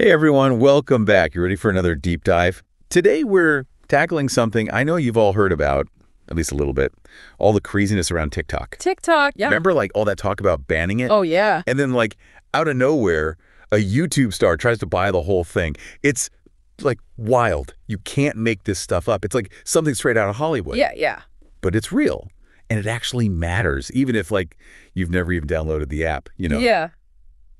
Hey everyone, welcome back. You ready for another deep dive? Today we're tackling something I know you've all heard about, at least a little bit, all the craziness around TikTok. TikTok, yeah. Remember like all that talk about banning it? Oh, yeah. And then like out of nowhere, a YouTube star tries to buy the whole thing. It's like wild. You can't make this stuff up. It's like something straight out of Hollywood. Yeah. But it's real. And it actually matters, even if like you've never even downloaded the app, you know?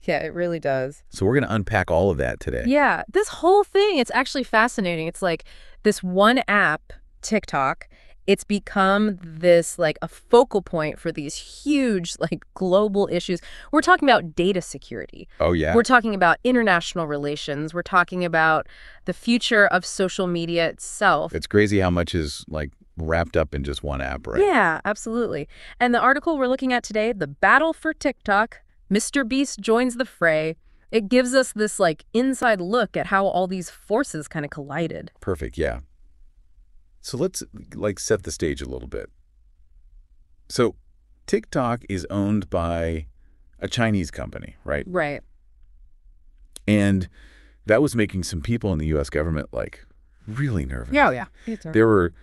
Yeah, it really does. So we're going to unpack all of that today. Yeah, this whole thing, it's actually fascinating. It's like this one app, TikTok, it's become this like a focal point for these huge like global issues. We're talking about data security. Oh, yeah. We're talking about international relations. We're talking about the future of social media itself. It's crazy how much is like wrapped up in just one app, right? Yeah, absolutely. And the article we're looking at today, The Battle for TikTok, MrBeast joins the fray. It gives us this like inside look at how all these forces kind of collided. Perfect, yeah. So let's like set the stage a little bit. So TikTok is owned by a Chinese company, right? Right. And that was making some people in the U.S. government like really nervous. Yeah. They were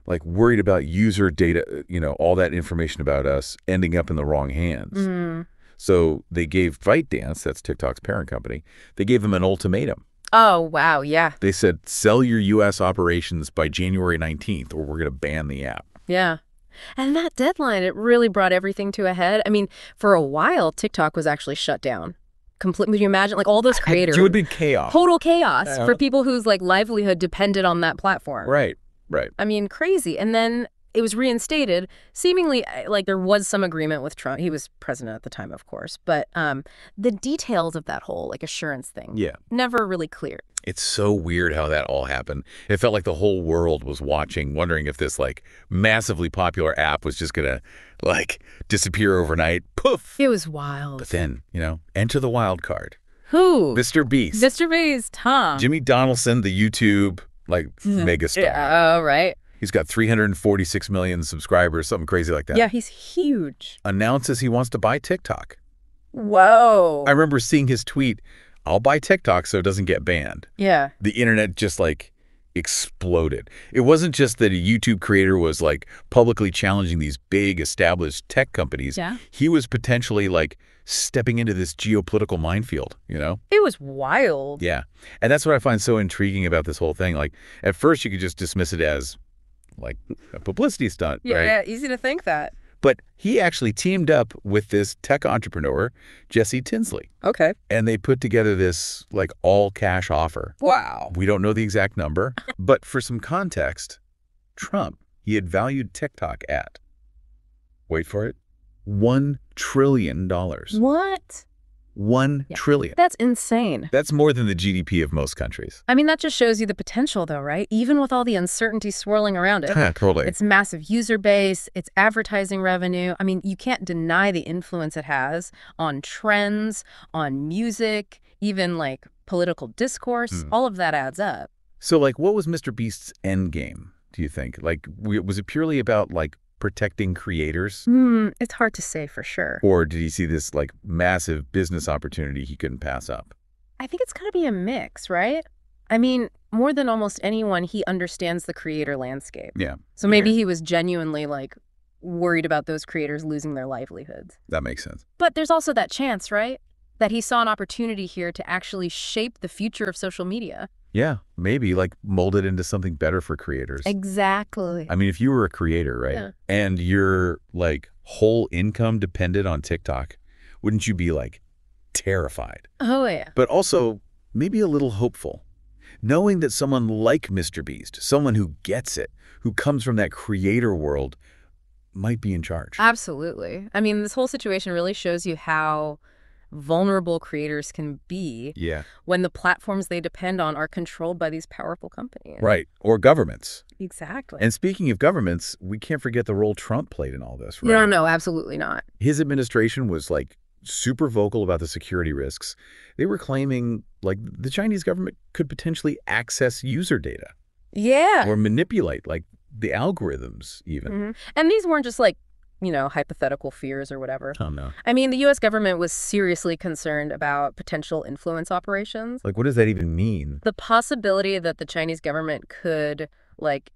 like worried about user data, you know, all that information about us ending up in the wrong hands. Mm. So they gave ByteDance, that's TikTok's parent company, they gave them an ultimatum. Oh, wow, yeah. They said, sell your U.S. operations by January 19th, or we're going to ban the app. Yeah. And that deadline, it really brought everything to a head. I mean, for a while, TikTok was actually shut down. Completely, you imagine, like all those creators. It would be chaos. Total chaos for people whose like livelihood depended on that platform. Right. I mean, crazy. And then it was reinstated, seemingly like there was some agreement with Trump. He was president at the time, of course. But the details of that whole like assurance thing, never really clear. It's so weird how that all happened. It felt like the whole world was watching, wondering if this like massively popular app was just going to like disappear overnight. Poof! It was wild. But then, you know, enter the wild card. Who? MrBeast. MrBeast, huh? Jimmy Donaldson, the YouTube like megastar. Yeah, right. He's got 346 million subscribers, something crazy like that. Yeah, he's huge. Announces he wants to buy TikTok. Whoa. I remember seeing his tweet, I'll buy TikTok so it doesn't get banned. Yeah. The internet just like exploded. It wasn't just that a YouTube creator was like publicly challenging these big established tech companies. Yeah. He was potentially like stepping into this geopolitical minefield, you know? It was wild. Yeah. And that's what I find so intriguing about this whole thing. Like at first you could just dismiss it as like a publicity stunt, right? Yeah, easy to think that. But he actually teamed up with this tech entrepreneur, Jesse Tinsley. Okay. And they put together this like all cash offer. Wow. We don't know the exact number, but for some context, Trump, he had valued TikTok at, wait for it, $1 trillion. What? $1 trillion. That's insane. That's more than the GDP of most countries. I mean, that just shows you the potential, though, right? Even with all the uncertainty swirling around it. Totally. Its massive user base, its advertising revenue. I mean, you can't deny the influence it has on trends, on music, even like political discourse. All of that adds up. So like, what was MrBeast's end game, do you think? Like, was it purely about like protecting creators? It's hard to say for sure. Or did he see this like massive business opportunity he couldn't pass up? I think it's going to be a mix, right? I mean, more than almost anyone, he understands the creator landscape. Yeah. So maybe he was genuinely like worried about those creators losing their livelihoods. That makes sense. But there's also that chance, right? That he saw an opportunity here to actually shape the future of social media. Yeah, maybe like mold it into something better for creators. Exactly. I mean, if you were a creator, right, and your like whole income depended on TikTok, wouldn't you be like terrified? Oh, yeah. But also maybe a little hopeful, knowing that someone like MrBeast, someone who gets it, who comes from that creator world, might be in charge. Absolutely. I mean, this whole situation really shows you how vulnerable creators can be when the platforms they depend on are controlled by these powerful companies. Right. Or governments. Exactly. And speaking of governments, we can't forget the role Trump played in all this, right? No, absolutely not. His administration was like super vocal about the security risks. They were claiming like the Chinese government could potentially access user data. Yeah. Or manipulate like the algorithms even. And these weren't just like hypothetical fears or whatever. Oh, no. I mean, the U.S. government was seriously concerned about potential influence operations. Like, what does that even mean? The possibility that the Chinese government could,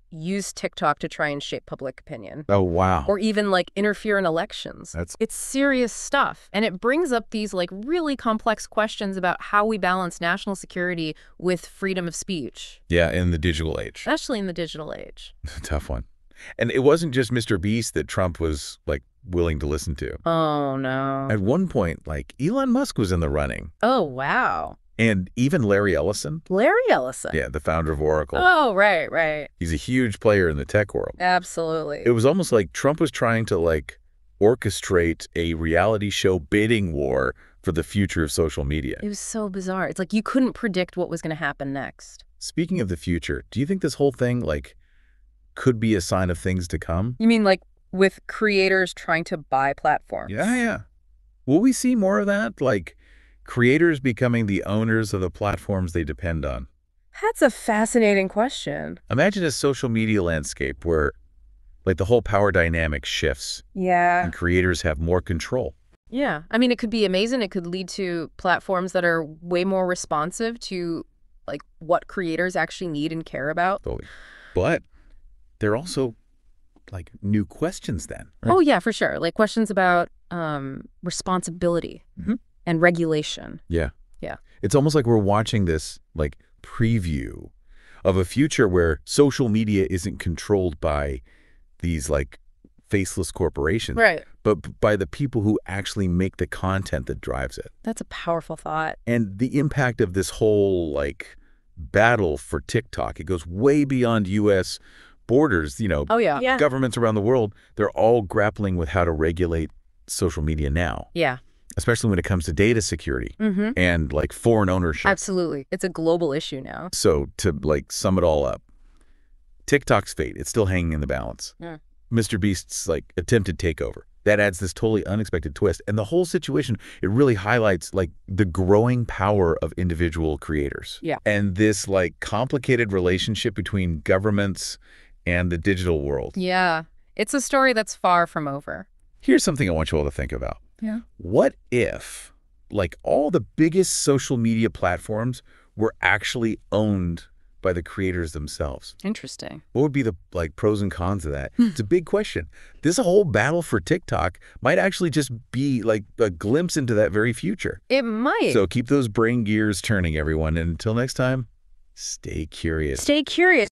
use TikTok to try and shape public opinion. Oh, wow. Or even, interfere in elections. It's serious stuff. And it brings up these, really complex questions about how we balance national security with freedom of speech. Yeah, in the digital age. Especially in the digital age. Tough one. And it wasn't just MrBeast that Trump was, willing to listen to. Oh, no. At one point, Elon Musk was in the running. Oh, wow. And even Larry Ellison. Larry Ellison? Yeah, the founder of Oracle. Oh, right. He's a huge player in the tech world. Absolutely. It was almost like Trump was trying to, orchestrate a reality show bidding war for the future of social media. It was so bizarre. It's like you couldn't predict what was going to happen next. Speaking of the future, do you think this whole thing, could be a sign of things to come? You mean, with creators trying to buy platforms? Yeah. Will we see more of that? Creators becoming the owners of the platforms they depend on? That's a fascinating question. Imagine a social media landscape where, the whole power dynamic shifts. Yeah. And creators have more control. Yeah. I mean, it could be amazing. It could lead to platforms that are way more responsive to, what creators actually need and care about. Totally. But there are also, new questions then. Right? Oh, yeah, for sure. Questions about responsibility. And regulation. Yeah. Yeah. It's almost like we're watching this, preview of a future where social media isn't controlled by these, faceless corporations. Right. But by the people who actually make the content that drives it. That's a powerful thought. And the impact of this whole, battle for TikTok, it goes way beyond U.S. borders. Oh, yeah. Governments around the world, they're all grappling with how to regulate social media now. Yeah. Especially when it comes to data security and foreign ownership. Absolutely. It's a global issue now. So to sum it all up, TikTok's fate, it's still hanging in the balance. Yeah. MrBeast's attempted takeover. That adds this totally unexpected twist. And the whole situation, it really highlights the growing power of individual creators. Yeah. And this complicated relationship between governments and the digital world. Yeah. It's a story that's far from over. Here's something I want you all to think about. Yeah. What if, all the biggest social media platforms were actually owned by the creators themselves? Interesting. What would be the, pros and cons of that? It's a big question. This whole battle for TikTok might actually just be, a glimpse into that very future. It might. So keep those brain gears turning, everyone. And until next time, stay curious. Stay curious.